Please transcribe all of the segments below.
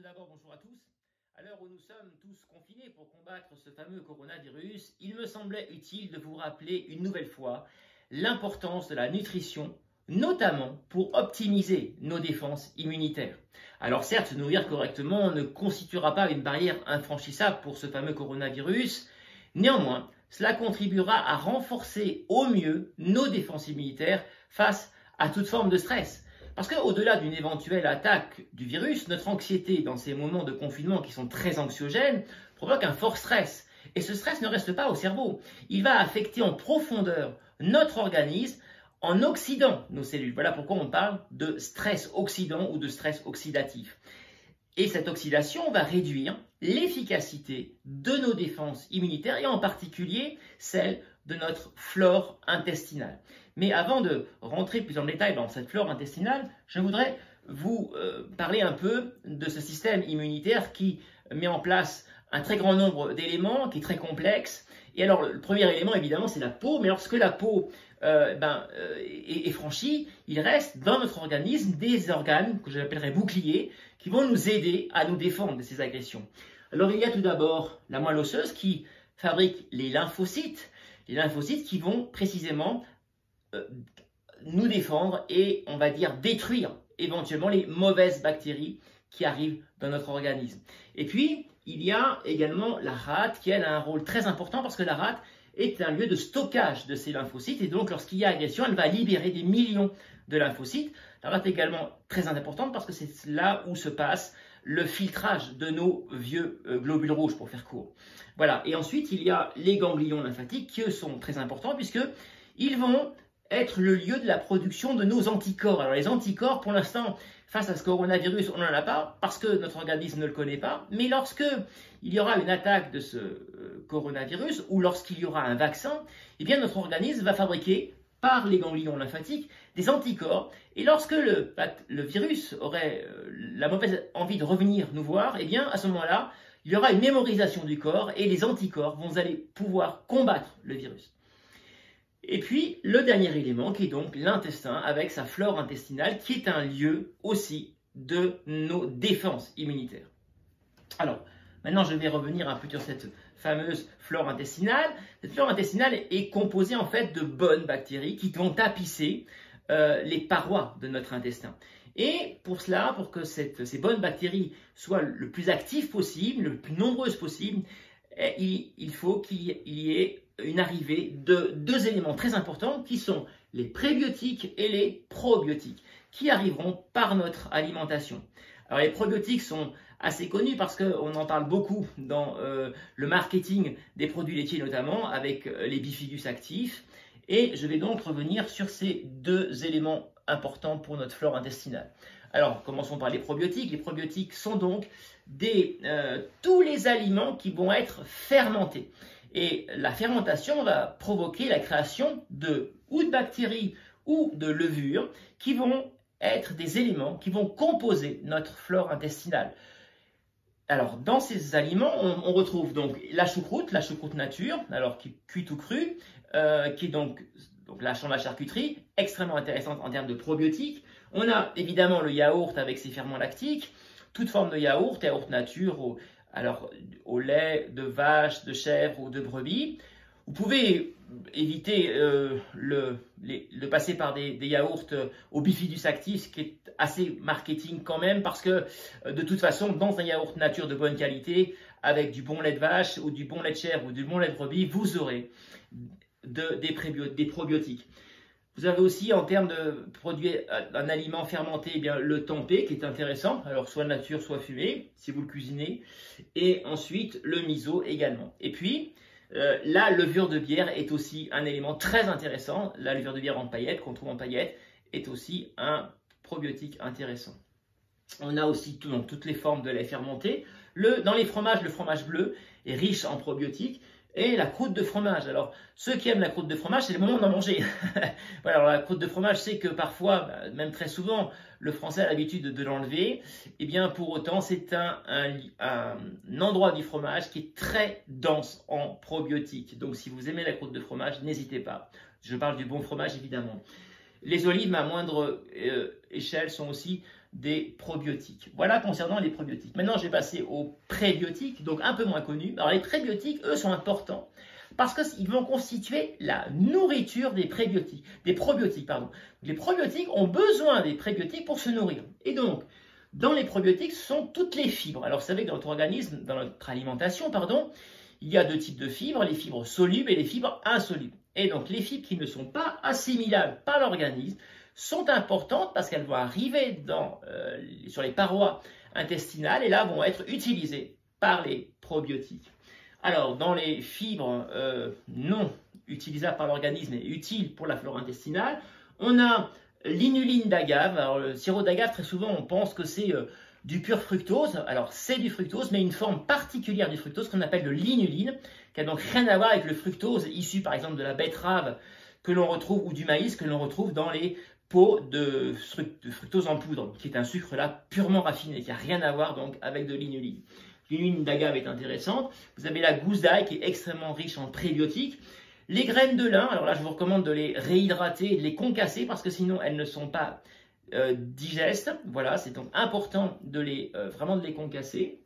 d'abord, bonjour à tous. À l'heure où nous sommes tous confinés pour combattre ce fameux coronavirus, il me semblait utile de vous rappeler une nouvelle fois l'importance de la nutrition, notamment pour optimiser nos défenses immunitaires. Alors certes, se nourrir correctement ne constituera pas une barrière infranchissable pour ce fameux coronavirus. Néanmoins, cela contribuera à renforcer au mieux nos défenses immunitaires face à toute forme de stress. Parce qu'au-delà d'une éventuelle attaque du virus, notre anxiété dans ces moments de confinement qui sont très anxiogènes provoque un fort stress. Et ce stress ne reste pas au cerveau. Il va affecter en profondeur notre organisme en oxydant nos cellules. Voilà pourquoi on parle de stress oxydant ou de stress oxydatif. Et cette oxydation va réduire l'efficacité de nos défenses immunitaires et en particulier celle de notre flore intestinale. Mais avant de rentrer plus en détail dans cette flore intestinale, je voudrais vous parler un peu de ce système immunitaire qui met en place un très grand nombre d'éléments, qui est très complexe. Et alors, le premier élément, évidemment, c'est la peau. Mais lorsque la peau est franchie, il reste dans notre organisme des organes que j'appellerais boucliers, qui vont nous aider à nous défendre de ces agressions. Alors, il y a tout d'abord la moelle osseuse qui fabrique les lymphocytes qui vont précisément nous défendre et, on va dire, détruire éventuellement les mauvaises bactéries qui arrivent dans notre organisme. Et puis, il y a également la rate qui, elle, a un rôle très important parce que la rate est un lieu de stockage de ces lymphocytes et donc, lorsqu'il y a agression, elle va libérer des millions de lymphocytes. La rate est également très importante parce que c'est là où se passe le filtrage de nos vieux globules rouges, pour faire court. Voilà. Et ensuite, il y a les ganglions lymphatiques qui, eux, sont très importants puisqu'ils vont être le lieu de la production de nos anticorps. Alors, les anticorps, pour l'instant, face à ce coronavirus, on n'en a pas parce que notre organisme ne le connaît pas. Mais lorsque il y aura une attaque de ce coronavirus ou lorsqu'il y aura un vaccin, eh bien, notre organisme va fabriquer par les ganglions lymphatiques des anticorps. Et lorsque le virus aurait la mauvaise envie de revenir nous voir, eh bien, à ce moment-là, il y aura une mémorisation du corps et les anticorps vont aller pouvoir combattre le virus. Et puis, le dernier élément qui est donc l'intestin avec sa flore intestinale qui est un lieu aussi de nos défenses immunitaires. Alors, maintenant je vais revenir un peu sur cette fameuse flore intestinale. Cette flore intestinale est composée en fait de bonnes bactéries qui vont tapisser les parois de notre intestin. Et pour cela, pour que ces bonnes bactéries soient le plus actives possible, le plus nombreuses possible, il faut qu'il y ait une arrivée de deux éléments très importants qui sont les prébiotiques et les probiotiques qui arriveront par notre alimentation. Alors les probiotiques sont assez connus parce qu'on en parle beaucoup dans le marketing des produits laitiers notamment avec les bifidus actifs et je vais donc revenir sur ces deux éléments importants pour notre flore intestinale. Alors commençons par les probiotiques. Les probiotiques sont donc tous les aliments qui vont être fermentés. Et la fermentation va provoquer la création de bactéries ou de levures qui vont être des éléments qui vont composer notre flore intestinale. Alors, dans ces aliments, on retrouve donc la choucroute nature, alors qui est cuite ou crue, qui est donc la charcuterie, extrêmement intéressante en termes de probiotiques. On a évidemment le yaourt avec ses ferments lactiques, toute forme de yaourt nature, alors au lait de vache, de chèvre ou de brebis. Vous pouvez éviter de passer par des yaourts au bifidus actif, ce qui est assez marketing quand même, parce que de toute façon, dans un yaourt nature de bonne qualité, avec du bon lait de vache ou du bon lait de chèvre ou du bon lait de brebis, vous aurez des probiotiques. Vous avez aussi, en termes de produits, un aliment fermenté, eh bien, le tempeh qui est intéressant, alors soit nature, soit fumé, si vous le cuisinez. Et ensuite, le miso également. Et puis, la levure de bière est aussi un élément très intéressant. La levure de bière en paillettes, qu'on trouve en paillettes, est aussi un probiotique intéressant. On a aussi toutes les formes de lait fermenté. Dans les fromages, le fromage bleu est riche en probiotiques. Et la croûte de fromage. Alors, ceux qui aiment la croûte de fromage, c'est le moment d'en manger. Voilà, alors la croûte de fromage, c'est que parfois, même très souvent, le français a l'habitude de l'enlever. Et bien, pour autant, c'est un endroit du fromage qui est très dense en probiotiques. Donc, si vous aimez la croûte de fromage, n'hésitez pas. Je parle du bon fromage, évidemment. Les olives, à moindre échelle, sont aussi des probiotiques. Voilà concernant les probiotiques. Maintenant, je vais passer aux prébiotiques, donc un peu moins connus. Alors les prébiotiques, eux, sont importants parce qu'ils vont constituer la nourriture des probiotiques. Les probiotiques ont besoin des prébiotiques pour se nourrir. Et donc, dans les probiotiques, ce sont toutes les fibres. Alors, vous savez que dans notre organisme, dans notre alimentation, il y a deux types de fibres, les fibres solubles et les fibres insolubles. Et donc, les fibres qui ne sont pas assimilables par l'organisme sont importantes parce qu'elles vont arriver sur les parois intestinales et là vont être utilisées par les probiotiques. Alors, dans les fibres non utilisables par l'organisme et utiles pour la flore intestinale, on a l'inuline d'agave. Alors, le sirop d'agave, très souvent, on pense que c'est du pur fructose. Alors, c'est du fructose, mais une forme particulière du fructose qu'on appelle de l'inuline, qui n'a donc rien à voir avec le fructose issu, par exemple, de la betterave que l'on retrouve ou du maïs que l'on retrouve dans les pots de fructose en poudre, qui est un sucre là purement raffiné, qui n'a rien à voir donc avec de l'inuline. L'inuline d'agave est intéressante. Vous avez la gousse d'ail qui est extrêmement riche en prébiotiques. Les graines de lin, alors là je vous recommande de les réhydrater et de les concasser parce que sinon elles ne sont pas digestes. Voilà, c'est donc important de vraiment de les concasser.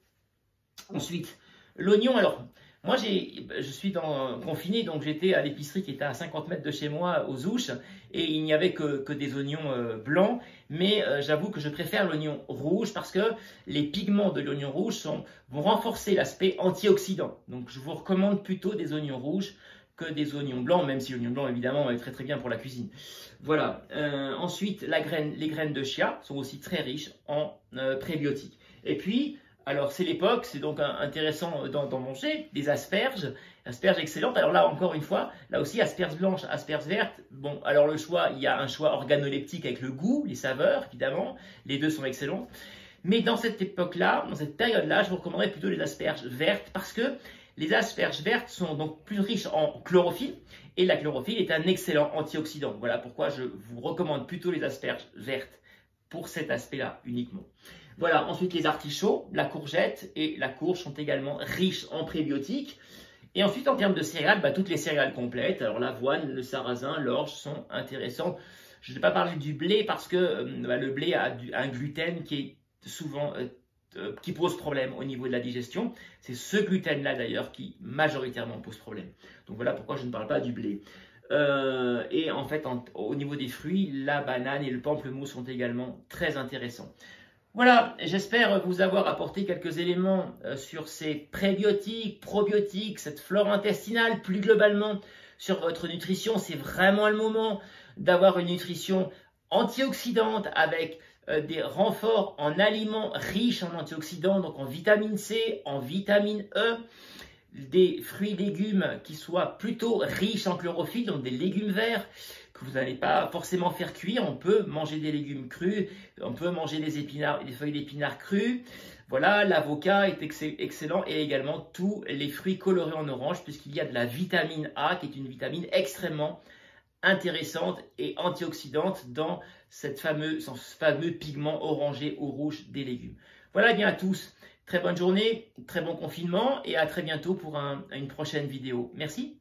Ensuite, l'oignon, alors moi je suis confiné, donc j'étais à l'épicerie qui était à 50 mètres de chez moi aux Ouches et il n'y avait que des oignons blancs, mais j'avoue que je préfère l'oignon rouge parce que les pigments de l'oignon rouge vont renforcer l'aspect antioxydant. Donc je vous recommande plutôt des oignons rouges que des oignons blancs, même si l'oignon blanc évidemment est très très bien pour la cuisine. Voilà. Ensuite, les graines de chia sont aussi très riches en prébiotiques. Et puis, alors c'est l'époque, c'est donc intéressant d'en manger, des asperges excellentes. Alors là encore une fois, là aussi asperges blanches, asperges vertes. Bon, alors il y a un choix organoleptique avec le goût, les saveurs évidemment, les deux sont excellents. Mais dans cette époque-là, dans cette période-là, je vous recommanderais plutôt les asperges vertes parce que les asperges vertes sont donc plus riches en chlorophylle et la chlorophylle est un excellent antioxydant. Voilà pourquoi je vous recommande plutôt les asperges vertes pour cet aspect-là uniquement. Voilà, ensuite les artichauts, la courgette et la courge sont également riches en prébiotiques. Et ensuite en termes de céréales, toutes les céréales complètes, alors l'avoine, le sarrasin, l'orge sont intéressantes. Je ne vais pas parler du blé parce que le blé a un gluten qui est souvent qui pose problème au niveau de la digestion. C'est ce gluten-là d'ailleurs qui majoritairement pose problème. Donc voilà pourquoi je ne parle pas du blé. Et en fait, au niveau des fruits, la banane et le pamplemousse sont également très intéressants. Voilà, j'espère vous avoir apporté quelques éléments sur ces prébiotiques, probiotiques, cette flore intestinale, plus globalement sur votre nutrition. C'est vraiment le moment d'avoir une nutrition antioxydante avec des renforts en aliments riches en antioxydants, donc en vitamine C, en vitamine E, des fruits et légumes qui soient plutôt riches en chlorophylle, donc des légumes verts que vous n'allez pas forcément faire cuire. On peut manger des légumes crus, on peut manger des feuilles d'épinards crues. Voilà, l'avocat est excellent et également tous les fruits colorés en orange puisqu'il y a de la vitamine A qui est une vitamine extrêmement intéressante et antioxydante dans ce fameux pigment orangé ou rouge des légumes. Voilà bien à tous, très bonne journée, très bon confinement et à très bientôt pour une prochaine vidéo. Merci.